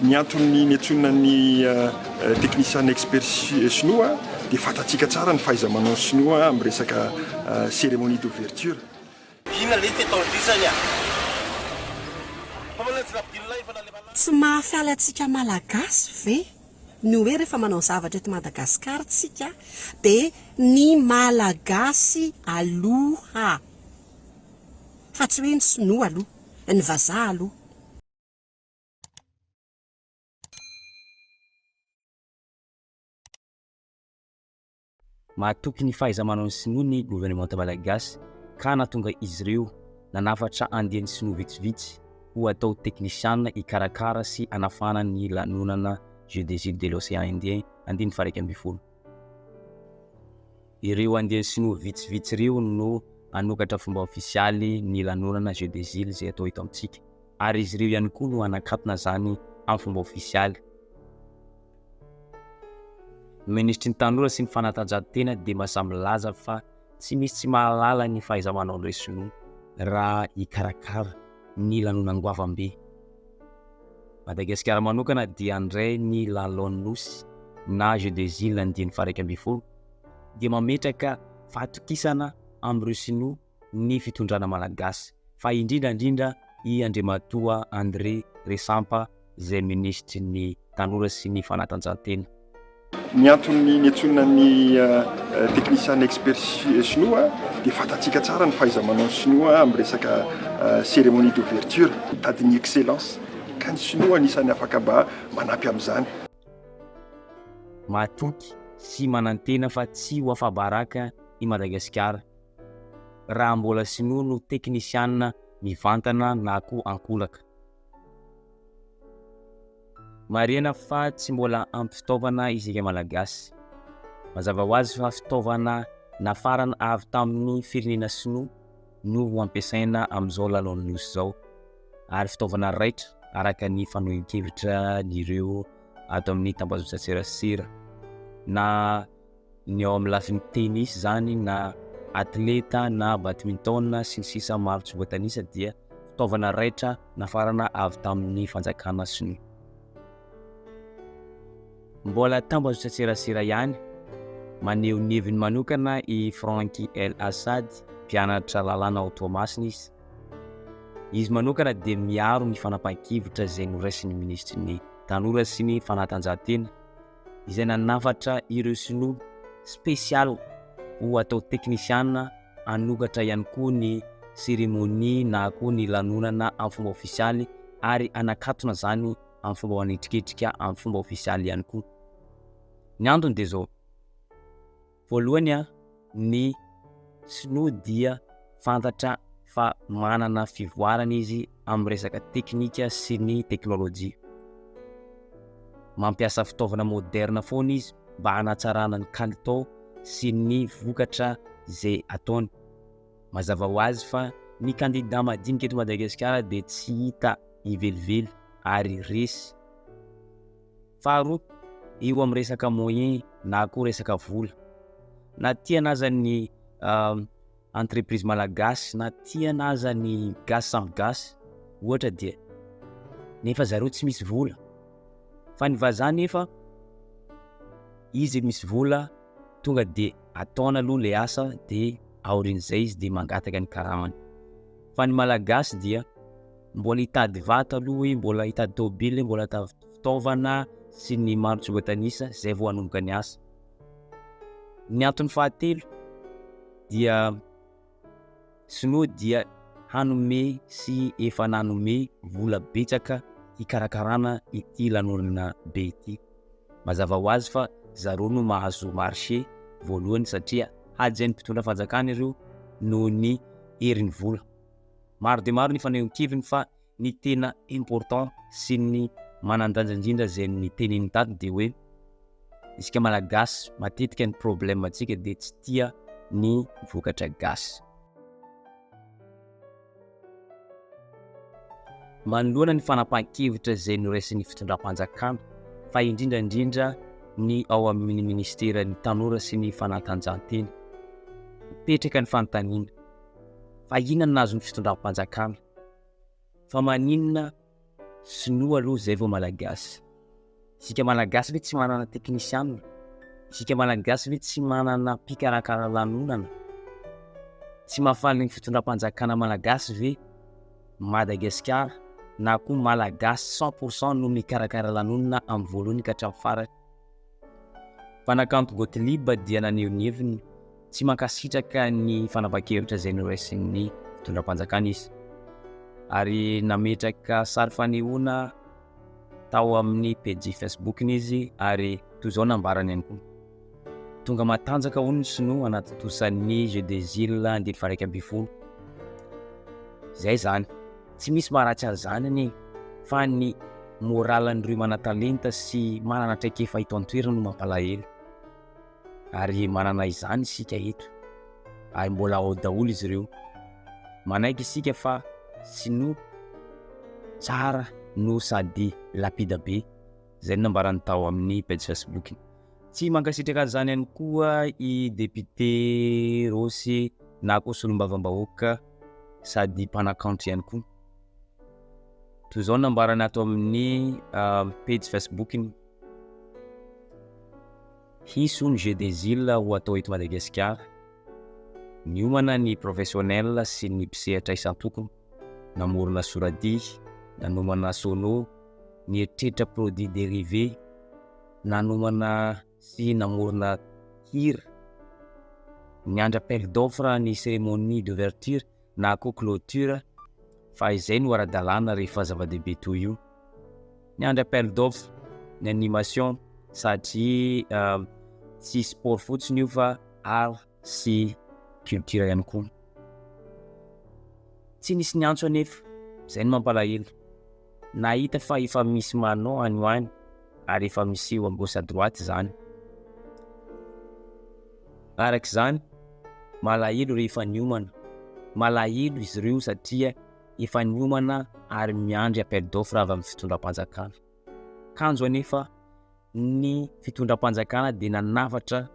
Ny antony niantsonana ny technicien expert sinoa dia fatatsika tsara ny fahaiza-manao sinoa amin'ny resaka cérémonie d'ouverture. Tsy mahafiala antsika malagasy ve ny hoe rehefa manao zavatra eto Madagasikara tsika dia ny malagasy aloha, fa tsy hoe ny sinoa aloha, ny vazaha aloha. Mahatoky ny fahaiza-manao ny sinoa ny gouvernement malagasy ka nahatonga izy ireo nanafatra andiany sinoa vitsivitsy ho atao teknisiana ikarakara sy anafana ny lanonana Jeux des îles de l'océan Indien andiny faraika ambin'ny folo. Ireo andiany sinoa vitsivitsy ireo no anokatra fomba ofisialy ny lanonana Jeux des îles izay atao eto amintsika, ary izy ireo ihany koa no anakatona zany amin'ny fomba ofisialy. Ministry ny tanora sy ny fanatanjahantena dia mahasamy laza fa tsy misy tsy mahalala ny fahaiza-manao ireo sinoa raha ikarakara ny lanonam-goavambe. Madagascar manokana dia andray ny lalon'nosy na Jeux des îles andiny faraika ambin'ny folo dia mametraka fahatokisana amin'ireo sinoa ny fitondrana malagasy, fa indrindrandrindra i Andriamatoa Andry Resampa izay ministry ny tanora sy ny fanatanjahantena. Ny antony niantsonana ny technicien expert sinoa dia fatatsika tsara ny fahaiza-manao sinoa amin'ny resaka cérémonie d'ouverture, tadiny excellence, ka ny sinoa anisany afaka mba manampy amin'izany. Mahatoky sy manantena fa tsy ho afabaraka i Madagasikara raha mbola sinoa no teknisiana mivantana na koa ankolaka. Marihana fa tsy mbola ampy fitaovana isika malagasy. Mazava ho azy fa fitaovana nafarana avy tamin'ny firenena sinoa no ampiasaina amin'izao lalon'nosy izao, ary fitaovana raitra araka ny fanohen-kevitra ireo ato amin'ny tambazotra-tserasera, na ny ao amin'ny lafiny tennis zany, na atleta, na badminton sy ny sisa maro tsy voatanisa, dia fitaovana raitra nafarana avy tamin'ny fanjakana sinoa. Mbola tambazotra-tserasera ihany, maneho ny heviny manokana i Franky El Assad, mpianatra lalàna ao Toamasina izy. Izy manokana dia miaro ny fanapahan-kevitra izay noraisin'ny ministry ny tanora sy ny fanatanjahantena, izay nanafatra ireo sinoa spesial ho atao teknisiana anokatra ihany koa ny cérémonie na koa ny lanonana amin'ny fomba ofisialy, ary anakatona zany amin'ny fomba hoanitriketrika amin'ny fomba ofisialy ihany koa. Ny antony dia zao: voalohany, ny sinoa dia fantatra fa manana fivoarana izy amin'ny resaka teknika sy ny teknôlôjia. Mampiasa fitaovana moderna foana izy mba hanatsarana ny kalitao sy ny vokatra izay ataony. Mazava ho azy fa ny kandida madinika eto Madagasikara dia tsy hita ivelively ary resy. Faharoa, eo amin'ny resaka moyen na koa resaka vola, na tia naza ny entreprise malagasy, na tia naza ny Gasy Mbs ohatra, dia nefa zareo tsy misy vola, fa ny vazaha nefa izy misy vola, tonga dia ataona aloha le asa dia aorian'izay izy dia mangataka ny karamany. Fa ny malagasy dia mbola hitady vato aloha, mbola hitady tôbily, mbola hitady fitaovana sy ny maro tsy voatanisa zay vao hanomboka ny asa. Ny antony fahatelo dia sinoa dia hanome sy efa nanome vola betsaka hikarakarana ity lanonana be ity. Mazava ho azy fa zareo no mahazo marché voalohany, satria hajain'ny mpitondra fanjakana ireo noho ny herin'ny vola. Maro dia maro ny fanehoan-keviny, fa ny tena important sy ny manandanja indrindra izay ny tenen'ny tato dia hoe isika malagasy matetika ny problème antsika dia tsy tia ny vokatra gasy. Manoloana ny fanapahan-kevitra izay noraisin'ny fitondram-panjakana, fa indrindrandrindra ny ao amin'ny ministera ny tanora sy ny fanatanjahantena, mipetraka ny fanontaniana fa inona no nazo ny fitondram-panjakana, fa maninona Sinoa aloha zay vao malagasy. Isika malagasy ve tsy manana teknisiana? Isika malagasy ve tsy manana mpikarakara lanonana? Tsy mahafaly ny fitondram-panjakana malagasy ve Madagascar na koa malagasy 100% no mikarakara lanonana amin'ny voalohany ka hatramin'ny farany? Mpanakanto Gottlieb dia nanehoanheviny tsy mankasitraka ny fanapa-kevitra zay noraisin'ny fitondram-panjakana izy, ary nametraka sary fanehoana tao amin'ny page Facebook-ny izy, ary toy izao nambarany ihany koa: tonga matanjaka hono ny Sinoa anaty tosan'ny Jeux des Iles 2020. Zay zany, tsy misy maharatsy azy zany ani, fa ny moralan'ireo manan-talenta sy manana traikefa eto an-toerana no mampalahelo, ary manana izany isika eto, ary mbola ao daholo izy ireo. Manaiky isika fa Sinoa tsara no sady lapida be. Zay nambarany tao amin'ny page Facebook. Tsy mankasitraka azy zany ihany koa i député Rocher na koa solombavam-bahoaka sady mpanakanto ihany koa. Toy izao nambarany ato amin'ny page Facebook-ny: hiso ny Jeux des Iles ho atao eto Madagascar, niomana ny professionnel sy ny mpisehatra isan-tokony, namorona soradia, nanomana sono, nieritreritra produit dérivé, nanomana sy namorona hira, niandra appel d'offre ny cérémonie d'ouverture na koa clôture, fa izay no ara-dalàna rehefa zava-dehibe toy io. Niandra appel d'offre ny animation satria tsy sport fotsiny io fa art sy culture ihany koa. Tsy nisy niantso anefa, zay no mampalahelo. Nahita fa efa misy manao anyoany, ary efa miseho à gauche à droite zany. Arak'izany malahelo rehefa niomana, malahelo izy ireo satria efa niomana ary miandry appel d'offre avy amin'ny fitondram-panjakana. Kanjo anefa ny fitondram-panjakana dia nanafatra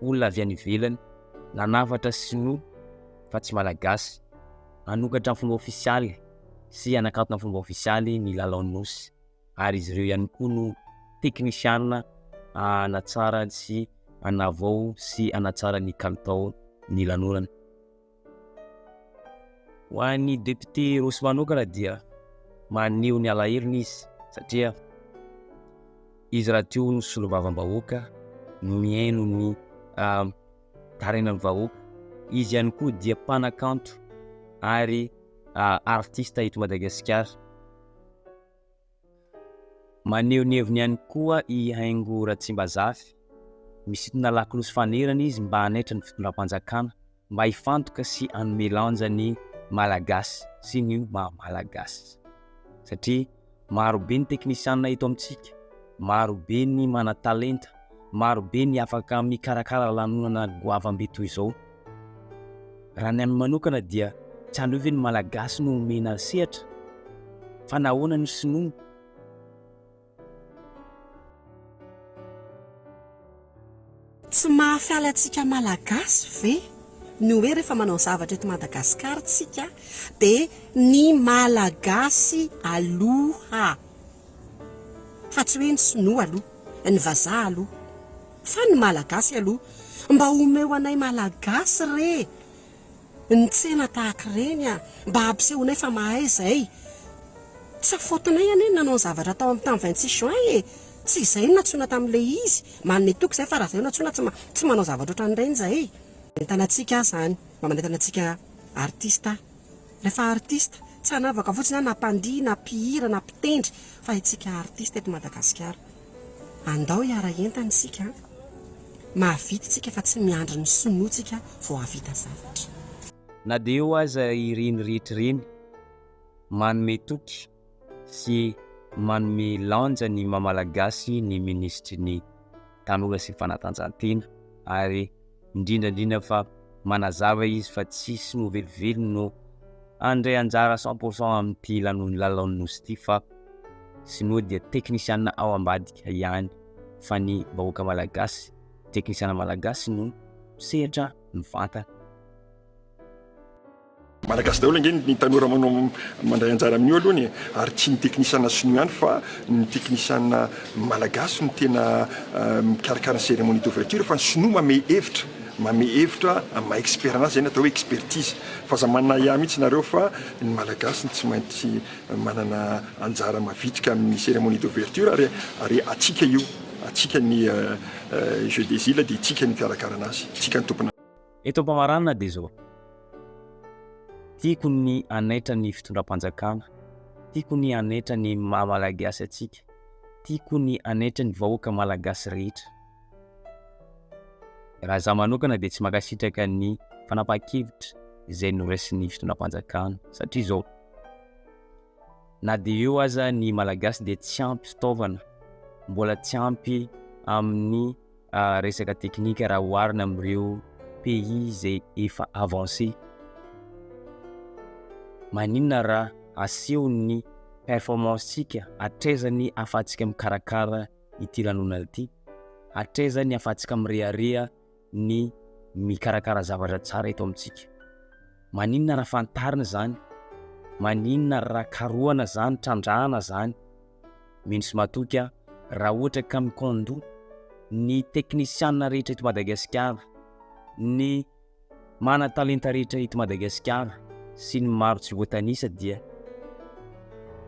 olona avy any ivelany, nanafatra Sinoa fa tsy malagasy, nanokatra fomba ofisialy sy anakatona fomba ofisialy ny lalao nosy, ary izy ireo ihany koa no teknisiana anatsara sy anavao sy anatsara ny kalitao ny lanonana. Ho an'ny député Rocher manokana dia maneho ny alahelo izy, satria izy raha teo ny solombavam-bahoaka, miaino ny tarenan'ny vahoaka. Izy ihany koa dia mpanakanto ary artiste eto Madagascar. Maneho ny heviny ihany koa i Haingo Ratsimbazafy, misintona lakolosy fanerana izy mba hanaitra ny fitondram-panjakana, mba hifantoka sy hanome lanja ny malagasy sy ny malagasy, satria marobe ny teknisiana eto amintsika, marobe ny mana-talenta, marobe ny afaka mikarakara lanonana goavambe toy izao. Raha ny amin'ny manokana dia tsy andreo ve ny malagasy no omena sehatra, fa nahoana ny Sinoa? Tsy mahafiala antsika malagasy ve ny hoe rehefa manao zavatra eto Madagasikara tsika dia ny malagasy aloha, fa tsy hoe ny Sinoa aloha, ny vazaha aloha, fa ny malagasy aloha. Mba omeo anay malagasy re ny tsena tahaka ireny mba hampisehonay fa mahay zay. Tsy afotinay ane nanao zavatra tao amin'ny tamin'ny 26 juin tsy izay no natsoina tamin'ilay izy, manome toky izay fa raha izay natsoina tsy manao zavatra ohatran'ireny zay. Entanantsika zany, mba manentanantsika artista. Rehefa artista tsy hanavaka fotsiny na mpandihy na mpihira na mpitendry, fa itsika artista eto Madagasikara. Andao hiara entana isika, mahavita tsika fa tsy miandry ny Sinoa tsika vao havita zavatra. Na dia eo aza ireny rehetra ireny manome toky sy manome lanja ny mamalagasy ny ministry ny tanora sy fanatanjahantena, ary indrindrandrindra fa manazava izy fa tsisy no velively no andray anjara 100% amin'ity lalao nosy ity, fa Sinoa dia teknisiana ao ambadika ihany, fa ny vahoaka malagasy, teknisiana malagasy no sehatra mivantana. Malagasy daholo angeny ny tanora manao mandray anjara amin'io alohany ary tsy ny teknisiana sinoa ihany fa ny teknisiana malagasy no tena mikarakara ny cérémonie d'ouverture fa ny sinoa mame hevitra ma expérience zay ny atao hoe expertise fa za manana iah mihitsy nareo fa ny malagasy tsy maintsy manana anjara mavitrika amin'ny cérémonie d'ouverture ary atsika io atsika ny Jeux des Iles dia tsika ny mikarakara anazy tsika ny tompona. Eto am-pamaranana dia zao tiako ny anaitra ny fitondram-panjakana, tiako ny anaitra ny malagasy atsika, tiako ny anaitra ny vahoaka malagasy rehetra. Raha za manokana dia tsy makasitraka ny fanapahan-kevitra izay noraisiny fitondram-panjakana satria zao na dia eo aza ny malagasy dia tsy ampy fitaovana, mbola tsy ampy amin'ny resaka teknika raha oharina amin'ireo pays izay efa avancé. Maninona raha aseho ny performance-tsika, atrezany afahantsika mikarakara ity lanonana ity, atrezany afahantsika mirearea ny mikarakara zavatra tsara eto amintsika. Maninona raha fantarina zany, maninona raha karohana zany, trandrahana zany. Mino sy matoka raha ohatra ka mikondo ny teknisiana rehetra eto Madagascar, ny mana-talenta rehetra eto Madagascar sy ny maro tsy voatanisa dia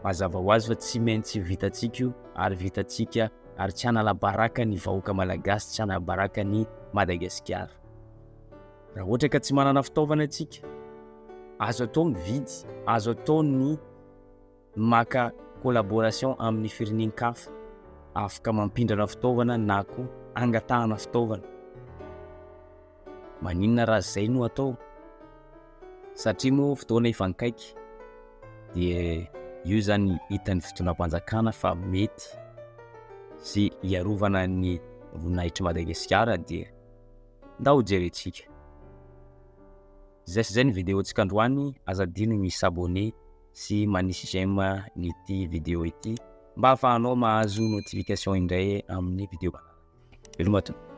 mazava ho azy fa tsy maintsy vitatsika io ary vitatsika ary tsy hanala baraka ny vahoaka malagasy, tsy hanala baraka ny Madagascar. Raha ohatra ka tsy manana fitaovana atsika, azo atao mividy, azo atao ny maka collaboration amin'ny firenen-kafa afaka mampindrana fitaovana na koa angatahana fitaovana. Maninona raha zay no atao? Satria moa fotoana efa nikaiky dia io zany hitan'ny fitondram-panjakana fa mety sy iarovana ny voninahitry Madagascar dia ndao jerentsika. Zay ny vidéo tsika androany, aza dino misy abonné sy manisy j'aime n'ity vidéo ity mba ahafahanao mahazo notification indray amin'ny vidéo. Veloma tompoko.